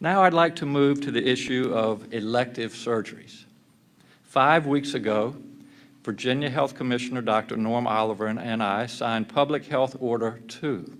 Now I'd like to move to the issue of elective surgeries. 5 weeks ago, Virginia Health Commissioner Dr. Norm Oliver and I signed Public Health Order 2,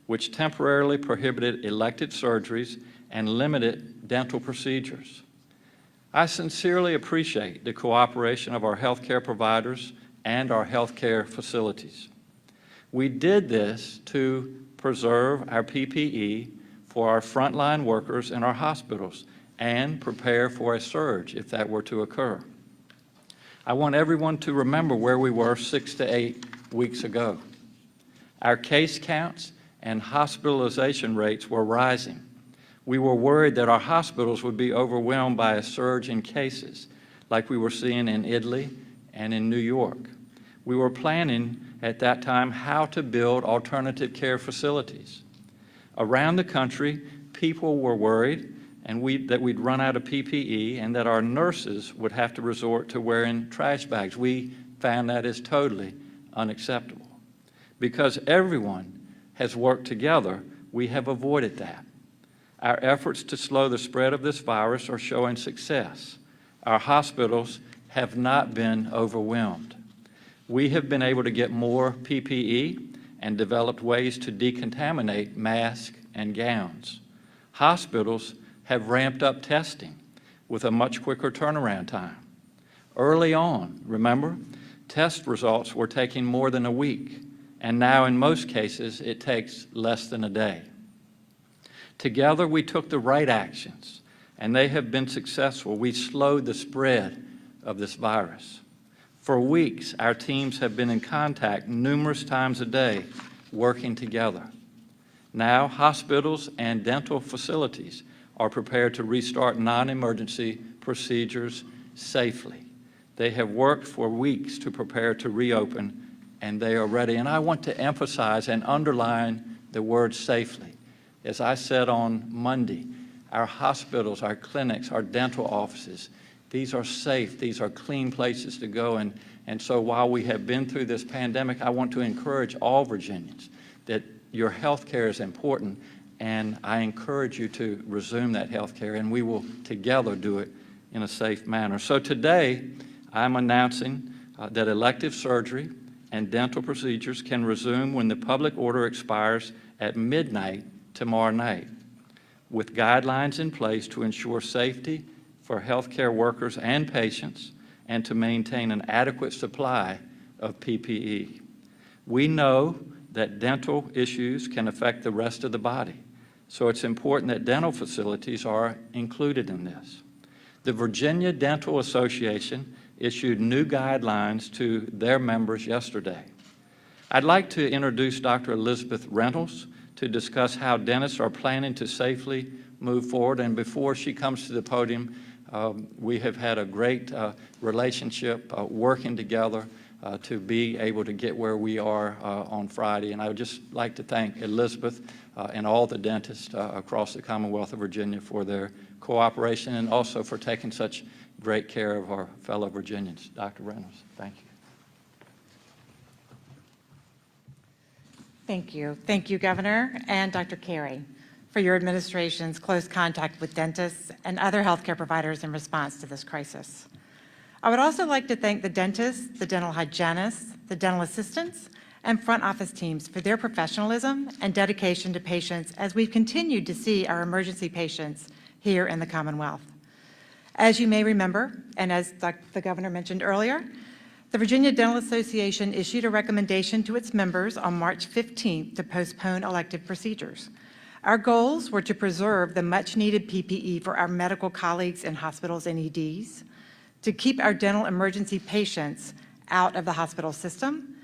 which temporarily prohibited elective surgeries and limited dental procedures. I sincerely appreciate the cooperation of our healthcare providers and our healthcare facilities. We did this to preserve our PPE for our frontline workers in our hospitals and prepare for a surge if that were to occur. I want everyone to remember where we were 6 to 8 weeks ago. Our case counts and hospitalization rates were rising. We were worried that our hospitals would be overwhelmed by a surge in cases, like we were seeing in Italy and in New York. We were planning at that time how to build alternative care facilities. Around the country, people were worried that we'd run out of PPE and that our nurses would have to resort to wearing trash bags. We found that is totally unacceptable. Because everyone has worked together, we have avoided that. Our efforts to slow the spread of this virus are showing success. Our hospitals have not been overwhelmed. We have been able to get more PPE and developed ways to decontaminate masks and gowns. Hospitals have ramped up testing with a much quicker turnaround time. Early on, remember, test results were taking more than a week, and now in most cases it takes less than a day. Together we took the right actions, and they have been successful. We slowed the spread of this virus. For weeks, our teams have been in contact numerous times a day, working together. Now, hospitals and dental facilities are prepared to restart non-emergency procedures safely. They have worked for weeks to prepare to reopen, and they are ready. And I want to emphasize and underline the word safely. As I said on Monday, our hospitals, our clinics, our dental offices, these are safe, these are clean places to go. And so while we have been through this pandemic, I want to encourage all Virginians that your health care is important, and I encourage you to resume that health care, and we will together do it in a safe manner. So today, I'm announcing that elective surgery and dental procedures can resume when the public order expires at midnight tomorrow night, with guidelines in place to ensure safety for healthcare workers and patients and to maintain an adequate supply of PPE. We know that dental issues can affect the rest of the body, so it's important that dental facilities are included in this. The Virginia Dental Association issued new guidelines to their members yesterday. I'd like to introduce Dr. Elizabeth Reynolds to discuss how dentists are planning to safely move forward. And before she comes to the podium, we have had a great relationship working together to be able to get where we are on Friday. And I would just like to thank Elizabeth and all the dentists across the Commonwealth of Virginia for their cooperation and also for taking such great care of our fellow Virginians. Dr. Reynolds, thank you. Thank you. Thank you, Governor and Dr. Carey, for your administration's close contact with dentists and other healthcare providers in response to this crisis. I would also like to thank the dentists, the dental hygienists, the dental assistants, and front office teams for their professionalism and dedication to patients as we've continued to see our emergency patients here in the Commonwealth. As you may remember, and as the Governor mentioned earlier, the Virginia Dental Association issued a recommendation to its members on March 15th to postpone elective procedures. Our goals were to preserve the much-needed PPE for our medical colleagues in hospitals and EDs, to keep our dental emergency patients out of the hospital system,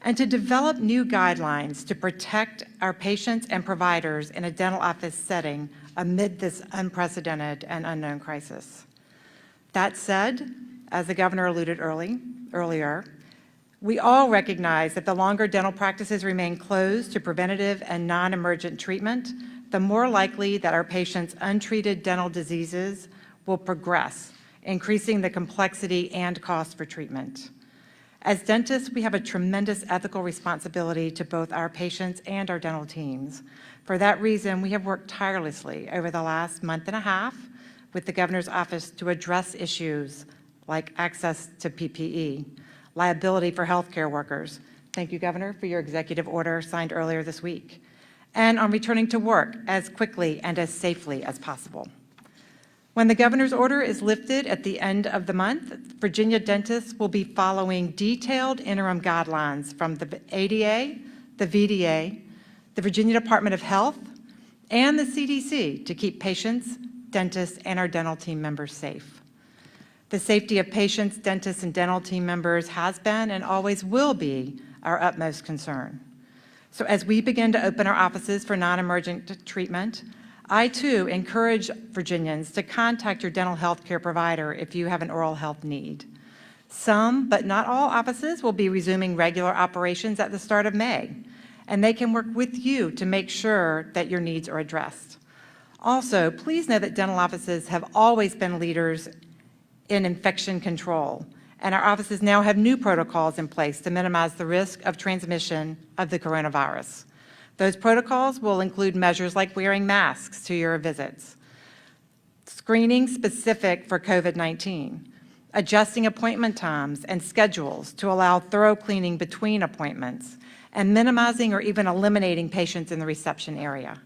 and to develop new guidelines to protect our patients and providers in a dental office setting amid this unprecedented and unknown crisis. That said, as the Governor alluded earlier, we all recognize that the longer dental practices remain closed to preventative and non-emergent treatment, the more likely that our patients' untreated dental diseases will progress, increasing the complexity and cost for treatment. As dentists, we have a tremendous ethical responsibility to both our patients and our dental teams, For that reason, we have worked tirelessly over the last month and a half with the governor's office to address issues like access to PPE, liability for healthcare workers. Thank you, Governor, for your executive order signed earlier this week, and on returning to work as quickly and as safely as possible. When the governor's order is lifted at the end of the month, Virginia dentists will be following detailed interim guidelines from the ADA, the VDA, the Virginia Department of Health, and the CDC to keep patients, dentists, and our dental team members safe. The safety of patients, dentists, and dental team members has been and always will be our utmost concern. So as we begin to open our offices for non-emergent treatment, I too encourage Virginians to contact your dental health care provider if you have an oral health need. Some, but not all offices will be resuming regular operations at the start of May, and they can work with you to make sure that your needs are addressed. Also, please know that dental offices have always been leaders in infection control, and our offices now have new protocols in place to minimize the risk of transmission of the coronavirus. Those protocols will include measures like wearing masks to your visits, screening specific for COVID-19, adjusting appointment times and schedules to allow thorough cleaning between appointments, and minimizing or even eliminating patients in the reception area.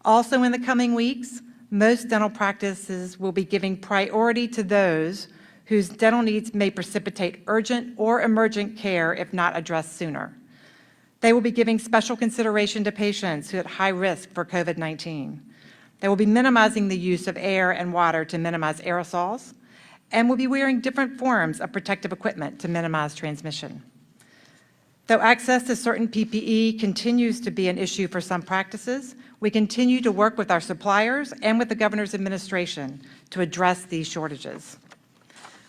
Also in the coming weeks, most dental practices will be giving priority to those whose dental needs may precipitate urgent or emergent care if not addressed sooner. They will be giving special consideration to patients who are at high risk for COVID-19. They will be minimizing the use of air and water to minimize aerosols, and will be wearing different forms of protective equipment to minimize transmission. Though access to certain PPE continues to be an issue for some practices, we continue to work with our suppliers and with the governor's administration to address these shortages.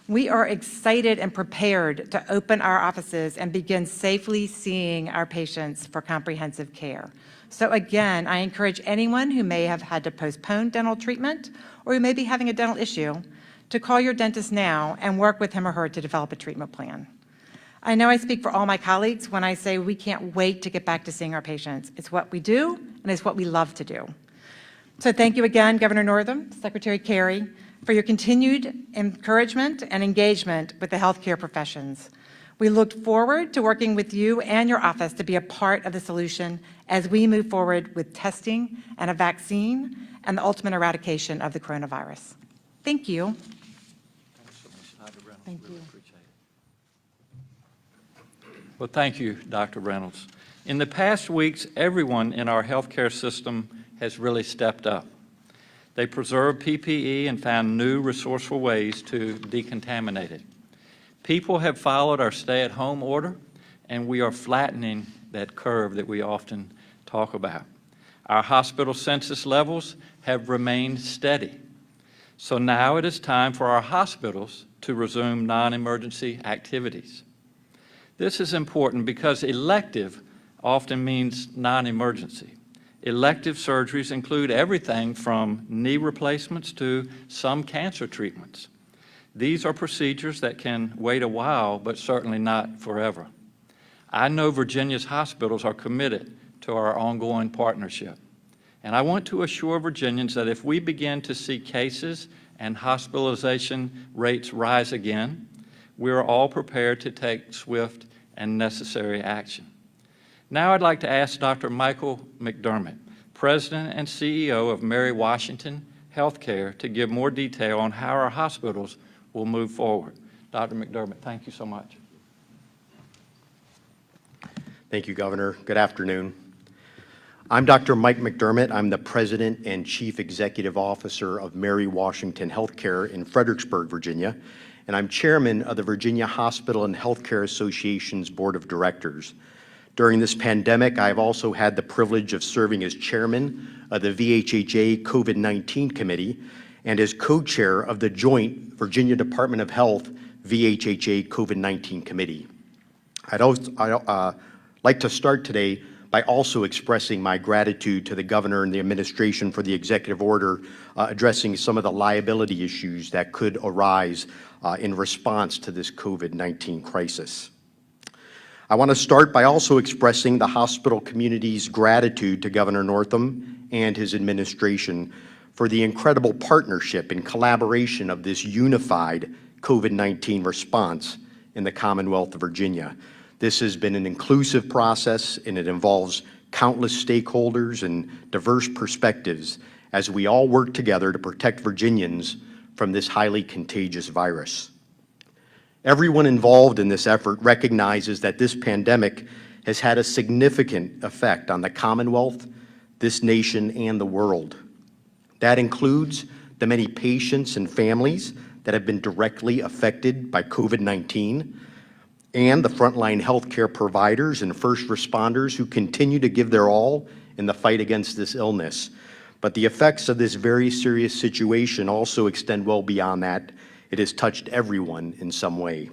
We are excited and prepared to open our offices and begin safely seeing our patients for comprehensive care. So again, I encourage anyone who may have had to postpone dental treatment or who may be having a dental issue to call your dentist now and work with him or her to develop a treatment plan. I know I speak for all my colleagues when I say we can't wait to get back to seeing our patients. It's what we do, and it's what we love to do. So thank you again, Governor Northam, Secretary Carey, for your continued encouragement and engagement with the healthcare professions. We look forward to working with you and your office to be a part of the solution as we move forward with testing and a vaccine and the ultimate eradication of the coronavirus. Thank you. Thanks so much, Dr. Reynolds. Thank Really you. appreciate it. Well, thank you, Dr. Reynolds. In the past weeks, everyone in our healthcare system has really stepped up. They preserved PPE and found new resourceful ways to decontaminate it. People have followed our stay-at-home order, and we are flattening that curve that we often talk about. Our hospital census levels have remained steady. So now it is time for our hospitals to resume non-emergency activities. This is important because elective often means non-emergency. Elective surgeries include everything from knee replacements to some cancer treatments. These are procedures that can wait a while, but certainly not forever. I know Virginia's hospitals are committed to our ongoing partnership. And I want to assure Virginians that if we begin to see cases and hospitalization rates rise again, we are all prepared to take swift and necessary action. Now I'd like to ask Dr. Michael McDermott, President and CEO of Mary Washington Healthcare, to give more detail on how our hospitals will move forward. Dr. McDermott, thank you so much. Thank you, Governor. Good afternoon. I'm Dr. Mike McDermott. I'm the President and Chief Executive Officer of Mary Washington Healthcare in Fredericksburg, Virginia, and I'm Chairman of the Virginia Hospital and Healthcare Association's Board of Directors. During this pandemic, I've also had the privilege of serving as Chairman of the VHHA COVID-19 Committee and as co-chair of the joint Virginia Department of Health VHHA COVID-19 Committee. I'd like to start today by also expressing my gratitude to the Governor and the administration for the executive order addressing some of the liability issues that could arise in response to this COVID-19 crisis. I want to start by also expressing the hospital community's gratitude to Governor Northam and his administration for the incredible partnership and collaboration of this unified COVID-19 response in the Commonwealth of Virginia. This has been an inclusive process, and it involves countless stakeholders and diverse perspectives as we all work together to protect Virginians from this highly contagious virus. Everyone involved in this effort recognizes that this pandemic has had a significant effect on the Commonwealth, this nation, and the world. That includes the many patients and families that have been directly affected by COVID-19, and the frontline healthcare providers and first responders who continue to give their all in the fight against this illness. But the effects of this very serious situation also extend well beyond that. It has touched everyone in some way.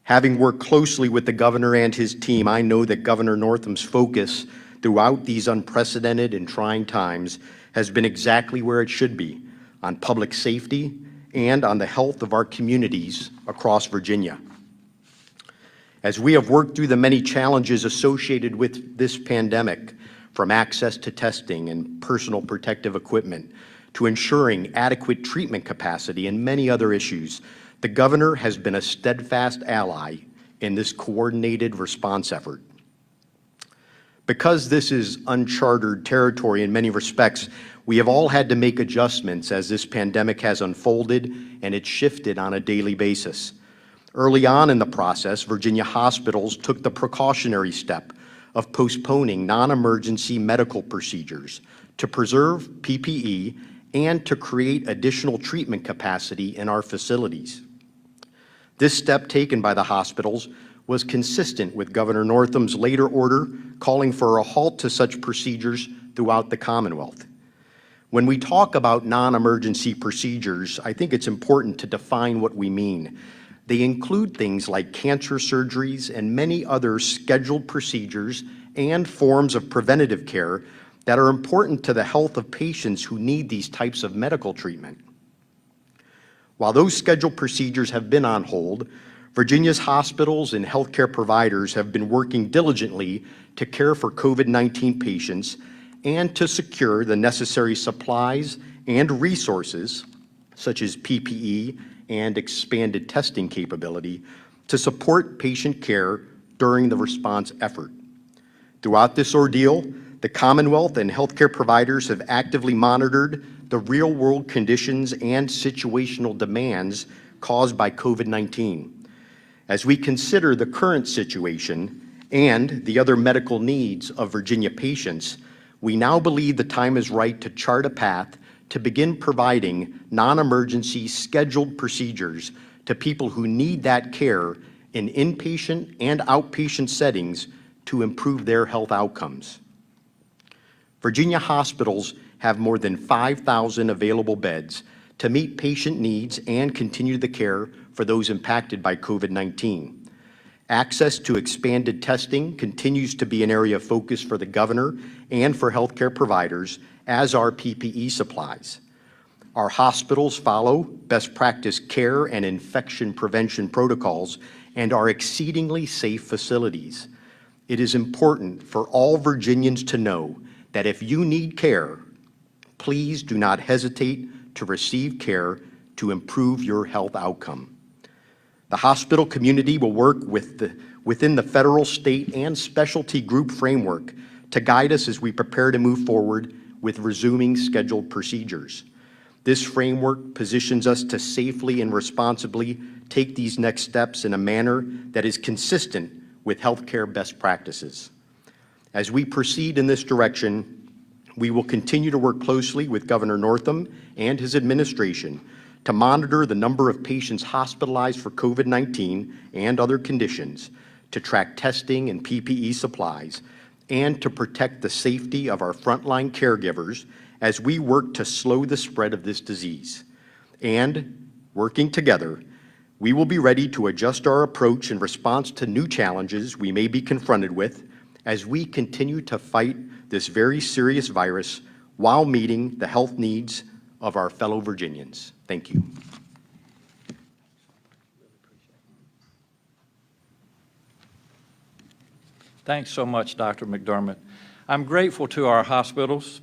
Having worked closely with the governor and his team, I know that Governor Northam's focus throughout these unprecedented and trying times has been exactly where it should be, on public safety and on the health of our communities across Virginia. As we have worked through the many challenges associated with this pandemic, from access to testing and personal protective equipment, to ensuring adequate treatment capacity and many other issues, the governor has been a steadfast ally in this coordinated response effort. Because this is uncharted territory in many respects, we have all had to make adjustments as this pandemic has unfolded, and it's shifted on a daily basis. Early on in the process, Virginia hospitals took the precautionary step of postponing non-emergency medical procedures to preserve PPE and to create additional treatment capacity in our facilities. This step taken by the hospitals was consistent with Governor Northam's later order calling for a halt to such procedures throughout the Commonwealth. When we talk about non-emergency procedures, I think it's important to define what we mean. They include things like cancer surgeries and many other scheduled procedures and forms of preventative care that are important to the health of patients who need these types of medical treatment. While those scheduled procedures have been on hold, Virginia's hospitals and healthcare providers have been working diligently to care for COVID-19 patients and to secure the necessary supplies and resources, such as PPE and expanded testing capability, to support patient care during the response effort. Throughout this ordeal, the Commonwealth and healthcare providers have actively monitored the real-world conditions and situational demands caused by COVID-19. As we consider the current situation and the other medical needs of Virginia patients, we now believe the time is right to chart a path to begin providing non-emergency scheduled procedures to people who need that care in inpatient and outpatient settings to improve their health outcomes. Virginia hospitals have more than 5,000 available beds to meet patient needs and continue the care for those impacted by COVID-19. Access to expanded testing continues to be an area of focus for the governor and for healthcare providers, as are PPE supplies. Our hospitals follow best practice care and infection prevention protocols and are exceedingly safe facilities. It is important for all Virginians to know that if you need care, please do not hesitate to receive care to improve your health outcome. The hospital community will work within the federal, state, and specialty group framework to guide us as we prepare to move forward with resuming scheduled procedures. This framework positions us to safely and responsibly take these next steps in a manner that is consistent with healthcare best practices. As we proceed in this direction, we will continue to work closely with Governor Northam and his administration to monitor the number of patients hospitalized for COVID-19 and other conditions, to track testing and PPE supplies, and to protect the safety of our frontline caregivers as we work to slow the spread of this disease. And, working together, we will be ready to adjust our approach in response to new challenges we may be confronted with as we continue to fight this very serious virus while meeting the health needs of our fellow Virginians. Thank you. Thanks so much, Dr. McDermott. I'm grateful to our hospitals,